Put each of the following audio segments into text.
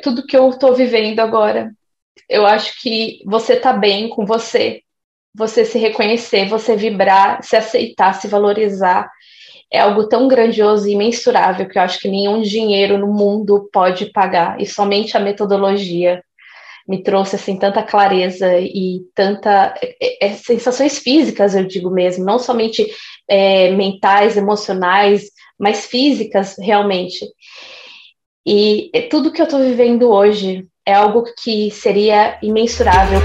tudo que eu estou vivendo agora. Eu acho que você tá bem com você, você se reconhecer, você vibrar, se aceitar, se valorizar, é algo tão grandioso e imensurável que eu acho que nenhum dinheiro no mundo pode pagar. E somente a metodologia me trouxe assim tanta clareza e tanta sensações físicas, eu digo mesmo, não somente mentais, emocionais, mas físicas realmente. E tudo que eu estou vivendo hoje é algo que seria imensurável.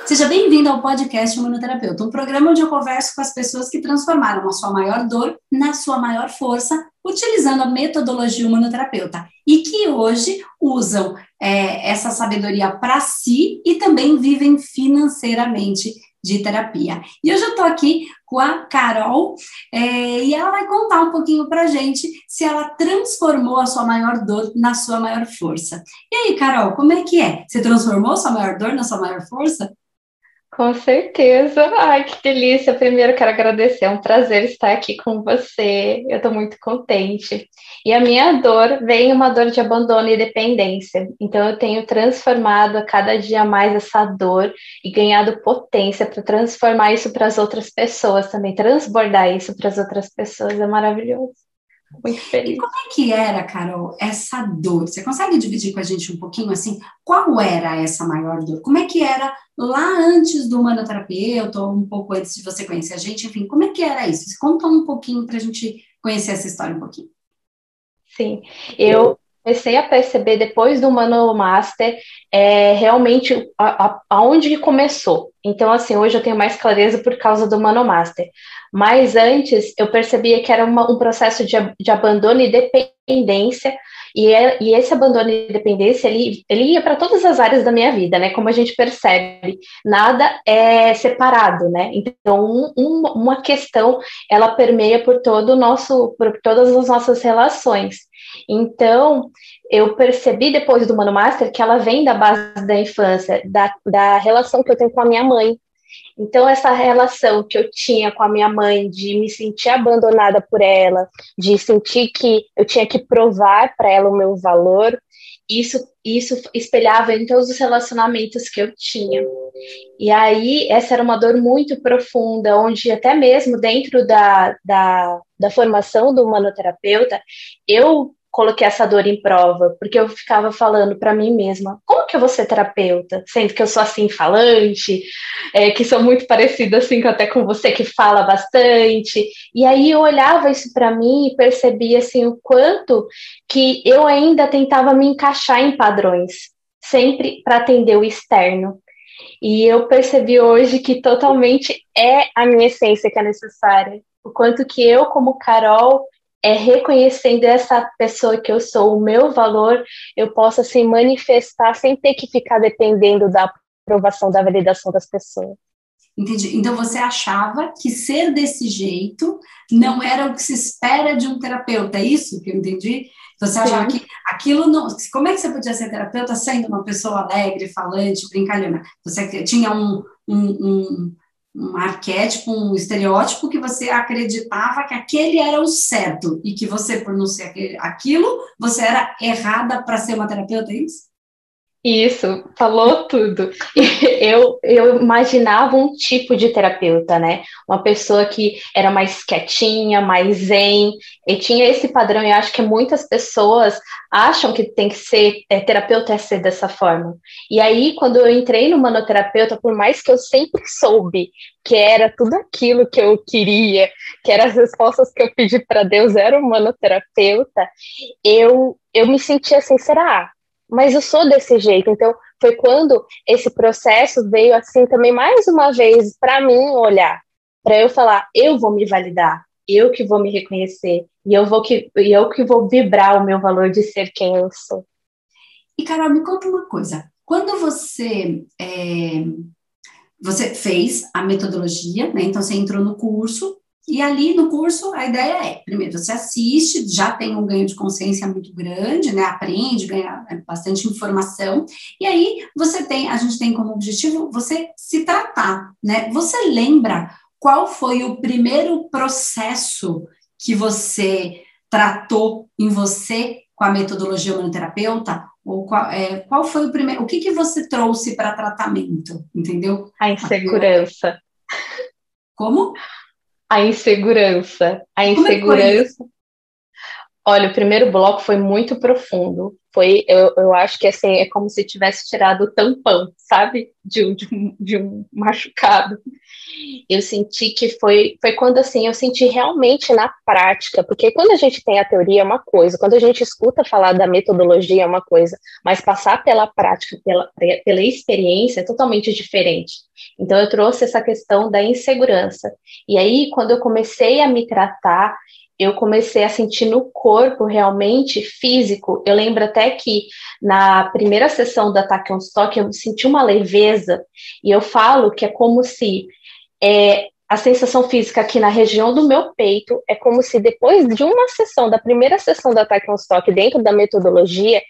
Seja bem-vindo ao podcast Humanoterapeuta, um programa onde eu converso com as pessoas que transformaram a sua maior dor na sua maior força, utilizando a metodologia humanoterapeuta, e que hoje usam essa sabedoria para si e também vivem financeiramente de terapia. E hoje eu estou aqui com a Carol, e ela vai contar um pouquinho para a gente se ela transformou a sua maior dor na sua maior força. E aí, Carol, como é que é? Você transformou a sua maior dor na sua maior força? Com certeza. Ai, que delícia. Primeiro, quero agradecer. É um prazer estar aqui com você. Eu estou muito contente. E a minha dor vem uma dor de abandono e dependência. Então, eu tenho transformado a cada dia mais essa dor e ganhado potência para transformar isso para as outras pessoas também, transbordar isso para as outras pessoas. É maravilhoso. Muito E feliz. como é que era, Carol, essa dor? Você consegue dividir com a gente um pouquinho assim? Qual era essa maior dor? Como é que era lá antes do humanoterapeuta, ou um pouco antes de você conhecer a gente? Enfim, como é que era isso? Conta um pouquinho para a gente conhecer essa história um pouquinho. Sim, eu comecei a perceber depois do Mano Master realmente aonde que começou. Então, assim, hoje eu tenho mais clareza por causa do Mano Master. Mas antes eu percebia que era um processo de abandono e dependência, e esse abandono e dependência ele ia para todas as áreas da minha vida, né? Como a gente percebe, nada é separado, né? Então, uma questão ela permeia por todas as nossas relações. Então, eu percebi depois do Mano Master que ela vem da base da infância, da relação que eu tenho com a minha mãe. Então, essa relação que eu tinha com a minha mãe, de me sentir abandonada por ela, de sentir que eu tinha que provar para ela o meu valor, isso espelhava em todos os relacionamentos que eu tinha. E aí, essa era uma dor muito profunda, onde até mesmo dentro da formação do humanoterapeuta, eu coloquei essa dor em prova, porque eu ficava falando para mim mesma, como que eu vou ser terapeuta? Sendo que eu sou assim, falante, que sou muito parecida assim até com você, que fala bastante. E aí eu olhava isso para mim e percebia assim, o quanto que eu ainda tentava me encaixar em padrões, sempre para atender o externo. E eu percebi hoje que totalmente é a minha essência que é necessária. O quanto que eu, como Carol, reconhecendo essa pessoa que eu sou, o meu valor, eu posso assim manifestar sem ter que ficar dependendo da aprovação, da validação das pessoas. Entendi. Então você achava que ser desse jeito não era o que se espera de um terapeuta, é isso que eu entendi? Você achava Sim. que aquilo não. Como é que você podia ser terapeuta sendo uma pessoa alegre, falante, brincalhona? Você tinha um arquétipo, um estereótipo que você acreditava que aquele era o certo e que você, por não ser aquilo, você era errada para ser uma terapeuta, é isso? Isso, falou tudo. Eu imaginava um tipo de terapeuta, né? Uma pessoa que era mais quietinha, mais zen, e tinha esse padrão, e acho que muitas pessoas acham que tem que ser terapeuta é ser dessa forma. E aí, quando eu entrei no manoterapeuta, por mais que eu sempre soube que era tudo aquilo que eu queria, que eram as respostas que eu pedi para Deus, era um manoterapeuta, eu me sentia assim, será? Mas eu sou desse jeito. Então, foi quando esse processo veio assim também mais uma vez para mim olhar, para eu falar, eu vou me validar, eu que vou me reconhecer e eu que vou vibrar o meu valor de ser quem eu sou. E, Carol, me conta uma coisa. Quando você fez a metodologia, né? Então você entrou no curso, e ali no curso a ideia é, primeiro, você assiste, já tem um ganho de consciência muito grande, né? Aprende, ganha bastante informação, e aí a gente tem como objetivo você se tratar, né? Você lembra qual foi o primeiro processo que você tratou em você com a metodologia humanoterapeuta? Ou qual foi o primeiro? O que você trouxe para tratamento? Entendeu? A insegurança. Como? A insegurança. A Como é que foi isso? insegurança. Olha, o primeiro bloco foi muito profundo. Eu acho que assim, é como se tivesse tirado o tampão, sabe? De um machucado. Eu senti que foi quando assim, eu senti realmente na prática, porque quando a gente tem a teoria é uma coisa, quando a gente escuta falar da metodologia é uma coisa, mas passar pela prática, pela experiência é totalmente diferente. Então eu trouxe essa questão da insegurança. E aí, quando eu comecei a me tratar, eu comecei a sentir no corpo realmente físico. Eu lembro até que na primeira sessão da Takenstock eu senti uma leveza, e eu falo que é como se a sensação física aqui na região do meu peito é como se depois de uma sessão, da primeira sessão da Takenstock dentro da metodologia,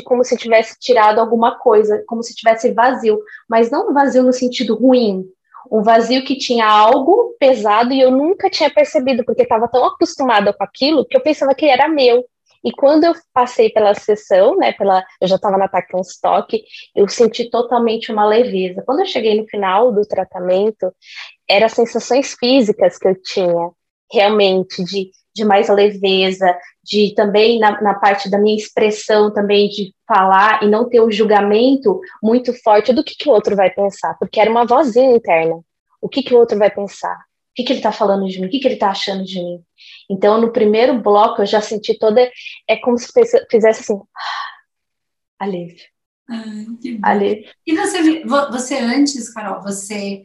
como se tivesse tirado alguma coisa, como se tivesse vazio, mas não um vazio no sentido ruim, um vazio que tinha algo pesado e eu nunca tinha percebido, porque estava tão acostumada com aquilo que eu pensava que era meu. E quando eu passei pela sessão, né, eu já estava na Takenstock, eu senti totalmente uma leveza. Quando eu cheguei no final do tratamento, eram sensações físicas que eu tinha, realmente, de mais leveza, de também na parte da minha expressão também, de falar e não ter o julgamento muito forte do que o outro vai pensar, porque era uma vozinha interna. O que o outro vai pensar? O que ele está falando de mim? O que ele está achando de mim? Então, no primeiro bloco, eu já senti toda... É como se fizesse assim... Alívio. Ai, que bom. Alívio. E você antes, Carol, você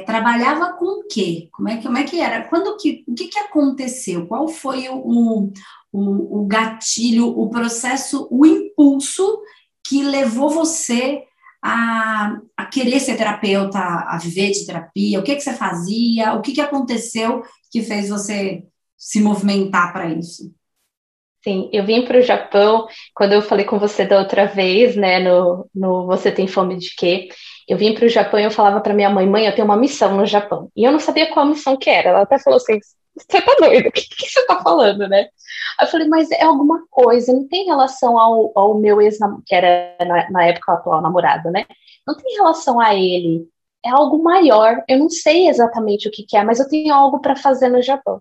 trabalhava com o quê? Como é que era? O que aconteceu? Qual foi o gatilho, o processo, o impulso que levou você a querer ser terapeuta, a viver de terapia? O que você fazia? O que aconteceu que fez você se movimentar para isso? Sim, eu vim para o Japão, quando eu falei com você da outra vez, né, no Você Tem Fome de Quê? Eu vim para o Japão e eu falava para minha mãe, mãe, eu tenho uma missão no Japão. E eu não sabia qual missão que era. Ela até falou assim, você tá doido? O que você tá falando, né? Aí eu falei, mas é alguma coisa, não tem relação ao meu ex-namorado, que era na época o atual namorado, né? Não tem relação a ele. É algo maior. Eu não sei exatamente o que é, mas eu tenho algo para fazer no Japão.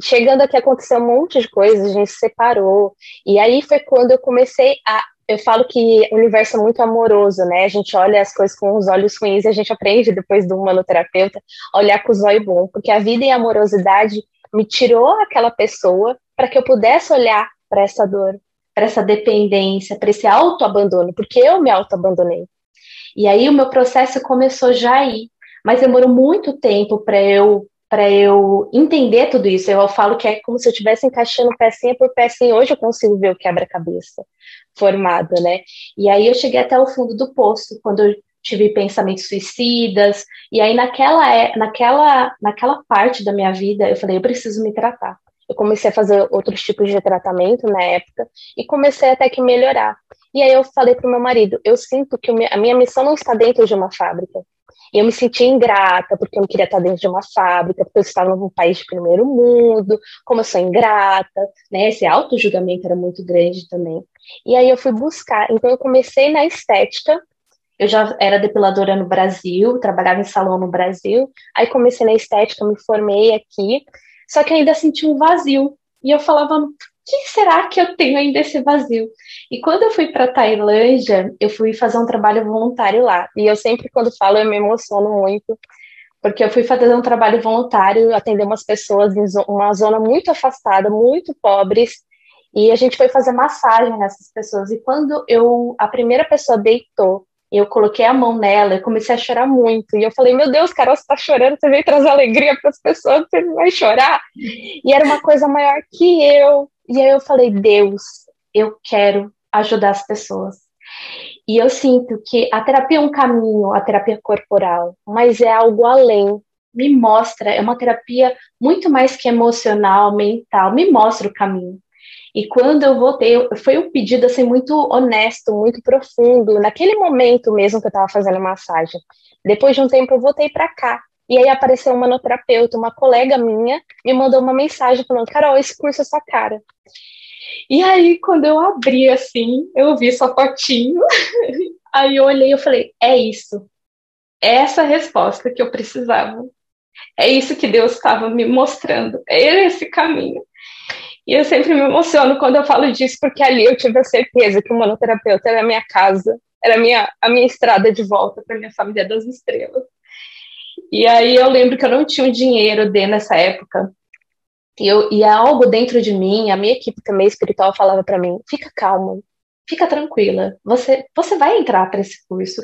Chegando aqui aconteceu um monte de coisas, a gente se separou, e aí foi quando eu comecei eu falo que o universo é muito amoroso, né, a gente olha as coisas com os olhos ruins, e a gente aprende depois do humanoterapeuta a olhar com os olhos bons, porque a vida e a amorosidade me tirou aquela pessoa para que eu pudesse olhar para essa dor, para essa dependência, para esse autoabandono, porque eu me autoabandonei. E aí o meu processo começou já aí, mas demorou muito tempo para eu entender tudo isso. Eu falo que é como se eu estivesse encaixando pecinha por pecinha. Hoje eu consigo ver o quebra-cabeça formado, né? E aí eu cheguei até o fundo do poço, quando eu tive pensamentos suicidas. E aí naquela parte da minha vida, eu falei, eu preciso me tratar. Eu comecei a fazer outros tipos de tratamento na época e comecei até que melhorar. E aí eu falei para o meu marido, eu sinto que a minha missão não está dentro de uma fábrica. E eu me sentia ingrata, porque eu não queria estar dentro de uma fábrica, porque eu estava num país de primeiro mundo, como eu sou ingrata, né? Esse auto-julgamento era muito grande também. E aí eu fui buscar, então eu comecei na estética, eu já era depiladora no Brasil, trabalhava em salão no Brasil, aí comecei na estética, me formei aqui, só que ainda senti um vazio. E eu falava, o que será que eu tenho ainda esse vazio? E quando eu fui para Tailândia, eu fui fazer um trabalho voluntário lá. E eu sempre, quando falo, eu me emociono muito, porque eu fui fazer um trabalho voluntário, atender umas pessoas em uma zona muito afastada, muito pobres, e a gente foi fazer massagem nessas pessoas. E quando a primeira pessoa deitou, eu coloquei a mão nela, eu comecei a chorar muito. E eu falei, meu Deus, Carol, você tá chorando, você veio trazer alegria para as pessoas, você não vai chorar? E era uma coisa maior que eu. E aí eu falei, Deus, eu quero ajudar as pessoas. E eu sinto que a terapia é um caminho, a terapia corporal, mas é algo além. Me mostra, é uma terapia muito mais que emocional, mental, me mostra o caminho. E quando eu voltei, foi um pedido assim muito honesto, muito profundo, naquele momento mesmo que eu estava fazendo massagem. Depois de um tempo eu voltei para cá E aí apareceu uma manoterapeuta, uma colega minha, me mandou uma mensagem falando, Carol, esse curso é sua cara. E aí, quando eu abri assim, eu vi sua fotinho, aí eu olhei e falei, é isso. É essa resposta que eu precisava. É isso que Deus estava me mostrando. É esse caminho. E eu sempre me emociono quando eu falo disso, porque ali eu tive a certeza que o manoterapeuta era a minha casa, era a minha estrada de volta para a minha família das estrelas. E aí eu lembro que eu não tinha dinheiro nessa época. E algo dentro de mim, a minha equipe também espiritual falava para mim, fica calma, fica tranquila, você vai entrar para esse curso.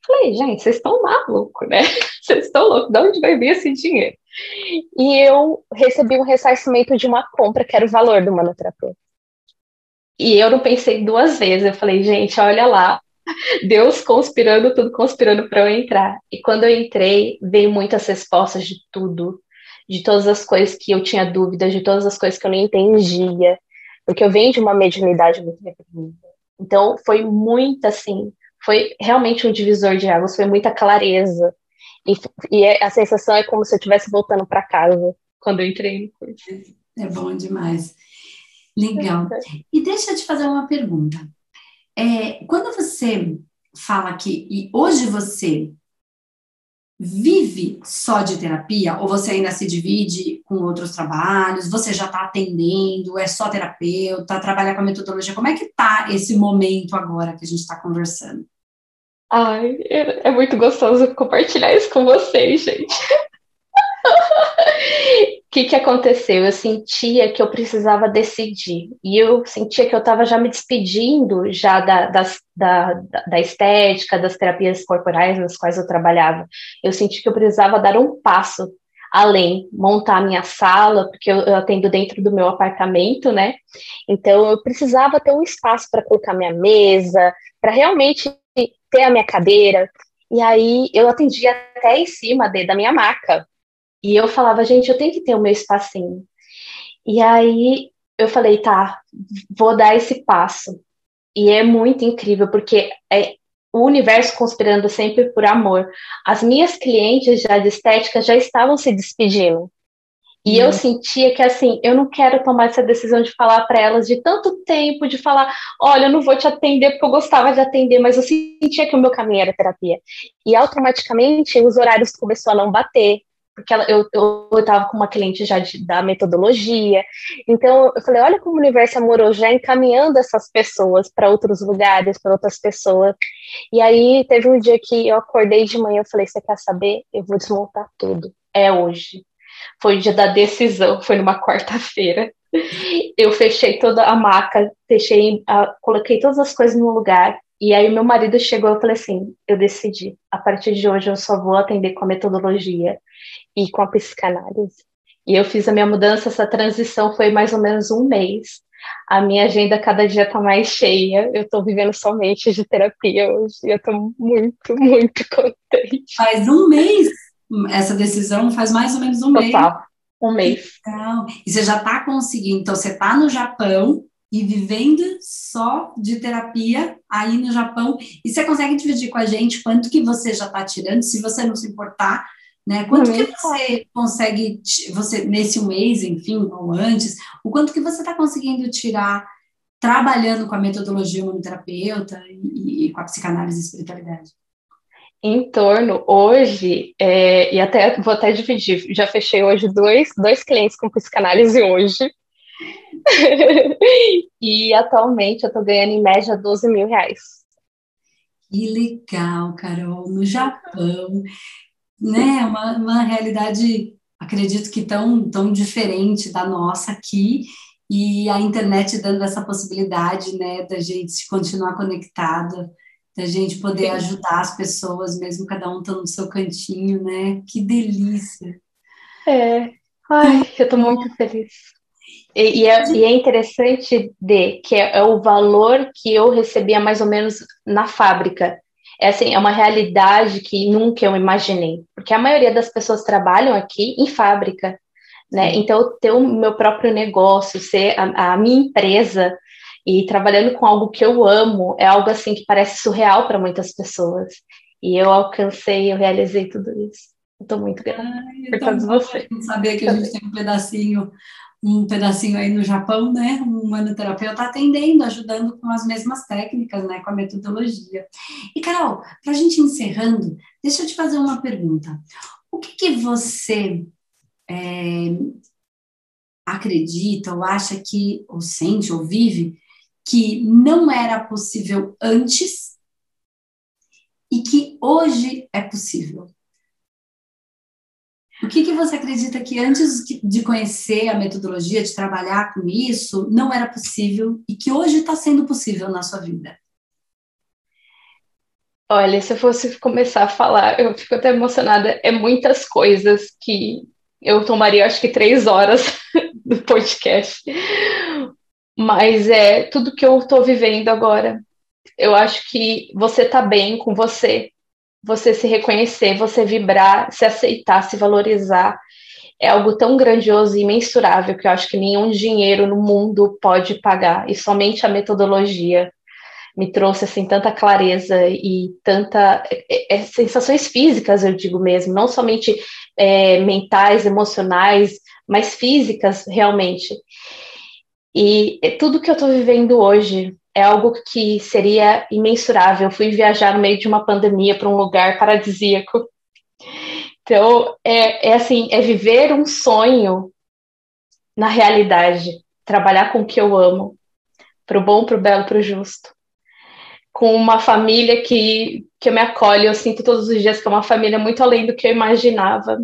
Falei, gente, vocês estão malucos, né? Vocês estão loucos, de onde vai vir esse dinheiro? E eu recebi um ressarcimento de uma compra, que era o valor do manoterapeuta. E eu não pensei duas vezes, eu falei, gente, olha lá, Deus conspirando, tudo conspirando para eu entrar. E quando eu entrei, veio muitas respostas de tudo, de todas as coisas que eu tinha dúvidas, de todas as coisas que eu não entendia, porque eu venho de uma mediunidade muito reprimida. Então, foi muito assim, foi realmente um divisor de águas, foi muita clareza. E a sensação é como se eu estivesse voltando para casa quando eu entrei no curso. É bom demais. Legal. E deixa eu te fazer uma pergunta. Quando você fala e hoje você vive só de terapia, ou você ainda se divide com outros trabalhos, você já está atendendo, é só terapeuta, trabalha com a metodologia, como é que está esse momento agora que a gente está conversando? Ai, é muito gostoso compartilhar isso com vocês, gente. O que aconteceu? Eu sentia que eu precisava decidir. E eu sentia que eu estava já me despedindo já da estética, das terapias corporais nas quais eu trabalhava. Eu senti que eu precisava dar um passo além, montar a minha sala, porque eu atendo dentro do meu apartamento, né? Então, eu precisava ter um espaço para colocar minha mesa, para realmente ter a minha cadeira. E aí, eu atendia até em cima da minha maca. E eu falava, gente, eu tenho que ter o meu espacinho. E aí eu falei, tá, vou dar esse passo. E é muito incrível, porque é o universo conspirando sempre por amor. As minhas clientes já de estética já estavam se despedindo. E eu sentia que, assim, eu não quero tomar essa decisão de falar para elas de tanto tempo, de falar, olha, eu não vou te atender porque eu gostava de atender, mas eu sentia que o meu caminho era terapia. E automaticamente os horários começaram a não bater, porque eu estava com uma cliente já da metodologia. Então eu falei, olha como o universo amoroso já encaminhando essas pessoas para outros lugares, para outras pessoas. E aí teve um dia que eu acordei de manhã, eu falei, você quer saber? Eu vou desmontar tudo. É hoje. Foi o dia da decisão, foi numa quarta-feira. Eu fechei toda a maca, coloquei todas as coisas no lugar. E aí meu marido chegou e eu falei assim, eu decidi, a partir de hoje eu só vou atender com a metodologia e com a psicanálise. E eu fiz a minha mudança, essa transição foi mais ou menos um mês. A minha agenda cada dia está mais cheia, eu estou vivendo somente de terapia hoje, e eu estou muito, muito contente. Faz um mês? Essa decisão faz mais ou menos um mês. Total, um mês. Então, e você já está conseguindo, então você está no Japão e vivendo só de terapia aí no Japão, e você consegue dividir com a gente quanto que você já está tirando, se você não se importar, né? Quanto que você consegue, você nesse um mês, enfim, ou antes, o quanto que você está conseguindo tirar trabalhando com a metodologia humanoterapeuta e com a psicanálise e espiritualidade? Em torno, hoje, e até vou até dividir, já fechei hoje dois clientes com psicanálise hoje, e atualmente eu estou ganhando em média R$12.000. Que legal, Carol, no Japão, né? Uma realidade, acredito que tão diferente da nossa aqui, e a internet dando essa possibilidade, né, da gente continuar conectada, da gente poder ajudar as pessoas, mesmo cada um estando no seu cantinho, né? Que delícia! Ai, eu estou muito feliz. E é interessante que é o valor que eu recebia mais ou menos na fábrica. É assim, é uma realidade que nunca eu imaginei, porque a maioria das pessoas trabalham aqui em fábrica, né? Então, ter o meu próprio negócio, ser a minha empresa e trabalhando com algo que eu amo, é algo assim que parece surreal para muitas pessoas. E eu realizei tudo isso. Eu tô muito grata por Então, todos vocês. saber que a gente tem um pedacinho aí no Japão, né? Um humanoterapeuta atendendo, ajudando com as mesmas técnicas, né? Com a metodologia. E, Carol, para a gente encerrando, deixa eu te fazer uma pergunta. O que você acredita, ou acha que, ou sente, ou vive, que não era possível antes e que hoje é possível? O que você acredita que antes de conhecer a metodologia, de trabalhar com isso, não era possível e que hoje está sendo possível na sua vida? Olha, se eu fosse começar a falar, eu fico até emocionada. É muitas coisas que eu tomaria, acho que 3 horas do podcast. Mas é tudo que eu estou vivendo agora. Eu acho que você tá bem com você se reconhecer, você vibrar, se aceitar, se valorizar, é algo tão grandioso e imensurável que eu acho que nenhum dinheiro no mundo pode pagar. E somente a metodologia me trouxe assim tanta clareza e tanta sensações físicas, eu digo mesmo, não somente mentais, emocionais, mas físicas realmente. E tudo que eu estou vivendo hoje é algo que seria imensurável. Eu fui viajar no meio de uma pandemia para um lugar paradisíaco. Então, assim, é viver um sonho na realidade, trabalhar com o que eu amo, pro bom, pro belo, pro justo. Com uma família que me acolhe, eu sinto todos os dias que é uma família muito além do que eu imaginava,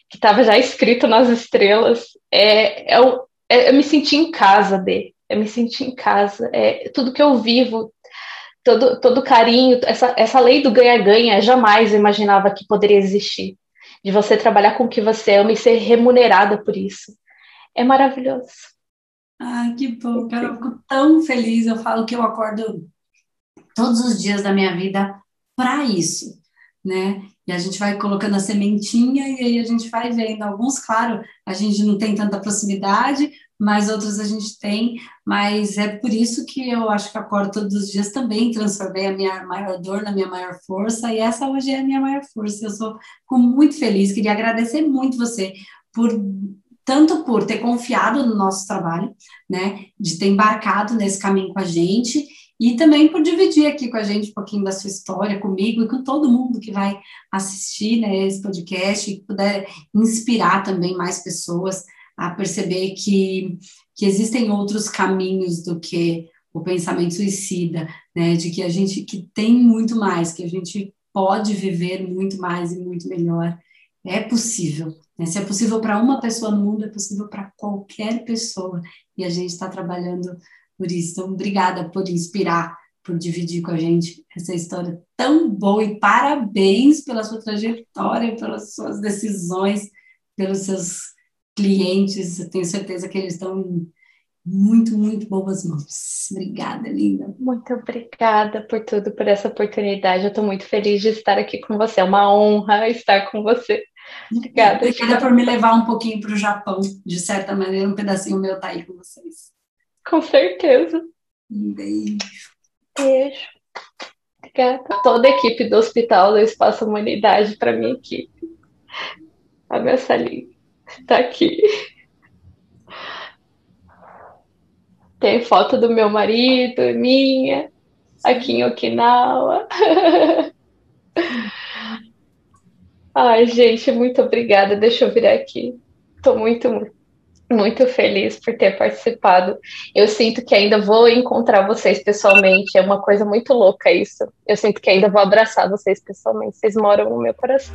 que estava já escrito nas estrelas. Eu me senti em casa, Dê. Eu me senti em casa. Tudo que eu vivo, todo carinho, essa lei do ganha-ganha, jamais eu imaginava que poderia existir. De você trabalhar com o que você ama e ser remunerada por isso. É maravilhoso. Ah, que bom, Carol, eu fico tão feliz. Eu falo que eu acordo todos os dias da minha vida para isso, né? E a gente vai colocando a sementinha e aí a gente vai vendo. Alguns, claro, a gente não tem tanta proximidade, mas outros a gente tem. Mas é por isso que eu acho que eu acordo todos os dias também. Transformei a minha maior dor na minha maior força e essa hoje é a minha maior força. Fico muito feliz. Queria agradecer muito você por tanto por ter confiado no nosso trabalho, né? De ter embarcado nesse caminho com a gente. E também por dividir aqui com a gente um pouquinho da sua história, comigo e com todo mundo que vai assistir, né, esse podcast e que puder inspirar também mais pessoas a perceber que existem outros caminhos do que o pensamento suicida, né, de que a gente que tem muito mais, que a gente pode viver muito mais e muito melhor. É possível. Né? Se é possível para uma pessoa no mundo, é possível para qualquer pessoa. E a gente está trabalhando por isso. Então, obrigada por inspirar, por dividir com a gente essa história tão boa e parabéns pela sua trajetória, pelas suas decisões, pelos seus clientes. Eu tenho certeza que eles estão em muito, muito boas mãos. Obrigada, linda. Muito obrigada por tudo, por essa oportunidade. Eu estou muito feliz de estar aqui com você. É uma honra estar com você. Obrigada. Obrigada por me levar um pouquinho para o Japão. De certa maneira, um pedacinho meu está aí com vocês. Com certeza. Um beijo. Beijo. Obrigada. Toda a equipe do Hospital do Espaço Humanidade, para minha equipe. A minha salinha está aqui. Tem foto do meu marido, minha, aqui em Okinawa. Ai, gente, muito obrigada. Deixa eu virar aqui. Estou muito feliz por ter participado. Eu sinto que ainda vou encontrar vocês pessoalmente. É uma coisa muito louca isso. Eu sinto que ainda vou abraçar vocês pessoalmente. Vocês moram no meu coração.